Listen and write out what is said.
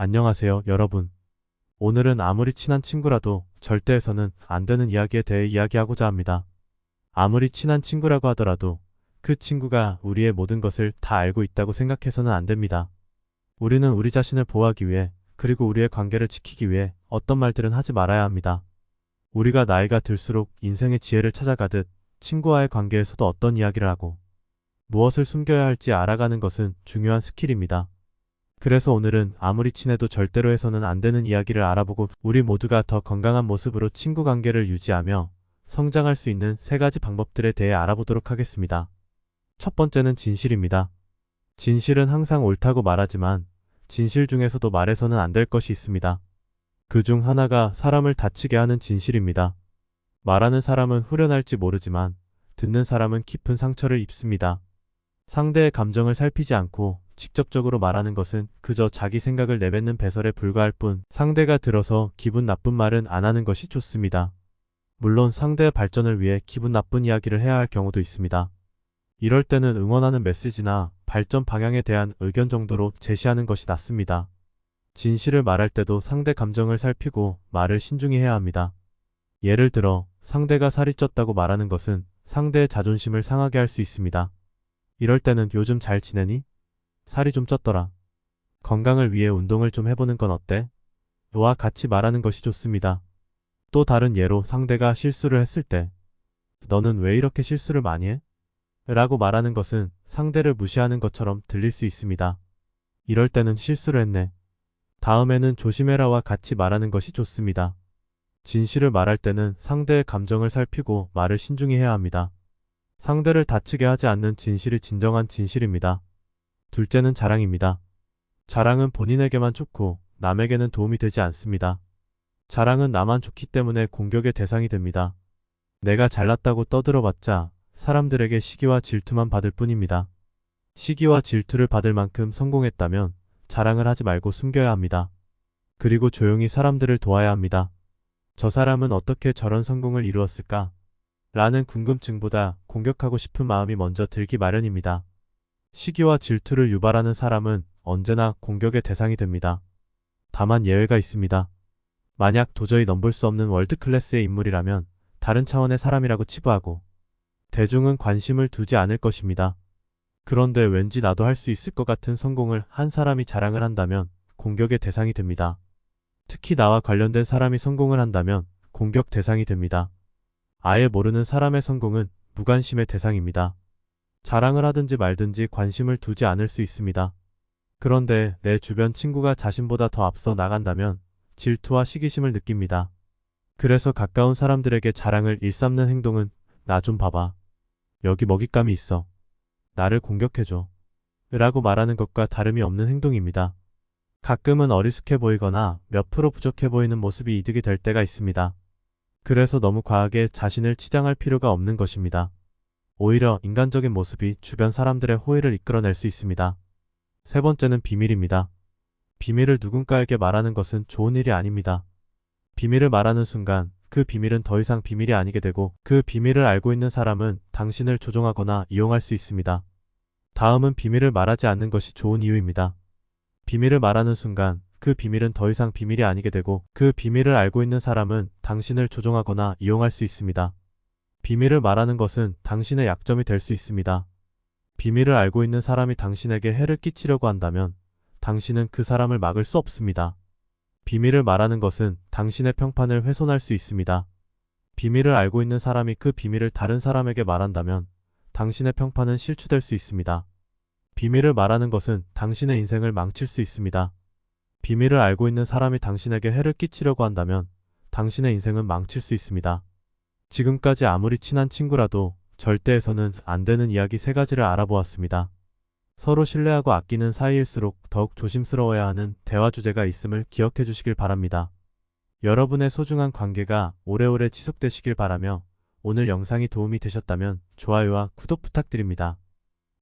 안녕하세요, 여러분. 오늘은 아무리 친한 친구라도 절대 해서는 안 되는 이야기에 대해 이야기하고자 합니다. 아무리 친한 친구라고 하더라도 그 친구가 우리의 모든 것을 다 알고 있다고 생각해서는 안 됩니다. 우리는 우리 자신을 보호하기 위해, 그리고 우리의 관계를 지키기 위해 어떤 말들은 하지 말아야 합니다. 우리가 나이가 들수록 인생의 지혜를 찾아가듯 친구와의 관계에서도 어떤 이야기를 하고 무엇을 숨겨야 할지 알아가는 것은 중요한 스킬입니다. 그래서 오늘은 아무리 친해도 절대로 해서는 안 되는 이야기를 알아보고 우리 모두가 더 건강한 모습으로 친구 관계를 유지하며 성장할 수 있는 3가지 방법들에 대해 알아보도록 하겠습니다. 첫 번째는 진실입니다. 진실은 항상 옳다고 말하지만 진실 중에서도 말해서는 안 될 것이 있습니다. 그 중 하나가 사람을 다치게 하는 진실입니다. 말하는 사람은 후련할지 모르지만 듣는 사람은 깊은 상처를 입습니다. 상대의 감정을 살피지 않고 직접적으로 말하는 것은 그저 자기 생각을 내뱉는 배설에 불과할 뿐 상대가 들어서 기분 나쁜 말은 안 하는 것이 좋습니다. 물론 상대의 발전을 위해 기분 나쁜 이야기를 해야 할 경우도 있습니다. 이럴 때는 응원하는 메시지나 발전 방향에 대한 의견 정도로 제시하는 것이 낫습니다. 진실을 말할 때도 상대 감정을 살피고 말을 신중히 해야 합니다. 예를 들어 상대가 살이 쪘다고 말하는 것은 상대의 자존심을 상하게 할 수 있습니다. 이럴 때는 요즘 잘 지내니? 살이 좀 쪘더라. 건강을 위해 운동을 좀 해보는 건 어때? 와 같이 말하는 것이 좋습니다. 또 다른 예로 상대가 실수를 했을 때 너는 왜 이렇게 실수를 많이 해? 라고 말하는 것은 상대를 무시하는 것처럼 들릴 수 있습니다. 이럴 때는 실수를 했네. 다음에는 조심해라와 같이 말하는 것이 좋습니다. 진실을 말할 때는 상대의 감정을 살피고 말을 신중히 해야 합니다. 상대를 다치게 하지 않는 진실이 진정한 진실입니다. 둘째는 자랑입니다. 자랑은 본인에게만 좋고 남에게는 도움이 되지 않습니다. 자랑은 나만 좋기 때문에 공격의 대상이 됩니다. 내가 잘났다고 떠들어봤자 사람들에게 시기와 질투만 받을 뿐입니다. 시기와 질투를 받을 만큼 성공했다면 자랑을 하지 말고 숨겨야 합니다. 그리고 조용히 사람들을 도와야 합니다. 저 사람은 어떻게 저런 성공을 이루었을까? 라는 궁금증보다 공격하고 싶은 마음이 먼저 들기 마련입니다. 시기와 질투를 유발하는 사람은 언제나 공격의 대상이 됩니다. 다만 예외가 있습니다. 만약 도저히 넘볼 수 없는 월드클래스의 인물이라면 다른 차원의 사람이라고 치부하고 대중은 관심을 두지 않을 것입니다. 그런데 왠지 나도 할 수 있을 것 같은 성공을 한 사람이 자랑을 한다면 공격의 대상이 됩니다. 특히 나와 관련된 사람이 성공을 한다면 공격 대상이 됩니다. 아예 모르는 사람의 성공은 무관심의 대상입니다. 자랑을 하든지 말든지 관심을 두지 않을 수 있습니다. 그런데 내 주변 친구가 자신보다 더 앞서 나간다면 질투와 시기심을 느낍니다. 그래서 가까운 사람들에게 자랑을 일삼는 행동은 나 좀 봐봐. 여기 먹잇감이 있어. 나를 공격해줘. 라고 말하는 것과 다름이 없는 행동입니다. 가끔은 어리숙해 보이거나 몇 프로 부족해 보이는 모습이 이득이 될 때가 있습니다. 그래서 너무 과하게 자신을 치장할 필요가 없는 것입니다. 오히려 인간적인 모습이 주변 사람들의 호의를 이끌어낼 수 있습니다. 세 번째는 비밀입니다. 비밀을 누군가에게 말하는 것은 좋은 일이 아닙니다. 비밀을 말하는 순간 그 비밀은 더 이상 비밀이 아니게 되고 그 비밀을 알고 있는 사람은 당신을 조종하거나 이용할 수 있습니다. 다음은 비밀을 말하지 않는 것이 좋은 이유입니다. 비밀을 말하는 순간 그 비밀은 더 이상 비밀이 아니게 되고 그 비밀을 알고 있는 사람은 당신을 조종하거나 이용할 수 있습니다. 비밀을 말하는 것은 당신의 약점이 될 수 있습니다. 비밀을 알고 있는 사람이 당신에게 해를 끼치려고 한다면 당신은 그 사람을 막을 수 없습니다. 비밀을 말하는 것은 당신의 평판을 훼손할 수 있습니다. 비밀을 알고 있는 사람이 그 비밀을 다른 사람에게 말한다면 당신의 평판은 실추될 수 있습니다. 비밀을 말하는 것은 당신의 인생을 망칠 수 있습니다. 비밀을 알고 있는 사람이 당신에게 해를 끼치려고 한다면 당신의 인생은 망칠 수 있습니다. 지금까지 아무리 친한 친구라도 절대 해서는 안 되는 이야기 3가지를 알아보았습니다. 서로 신뢰하고 아끼는 사이일수록 더욱 조심스러워야 하는 대화 주제가 있음을 기억해 주시길 바랍니다. 여러분의 소중한 관계가 오래오래 지속되시길 바라며 오늘 영상이 도움이 되셨다면 좋아요와 구독 부탁드립니다.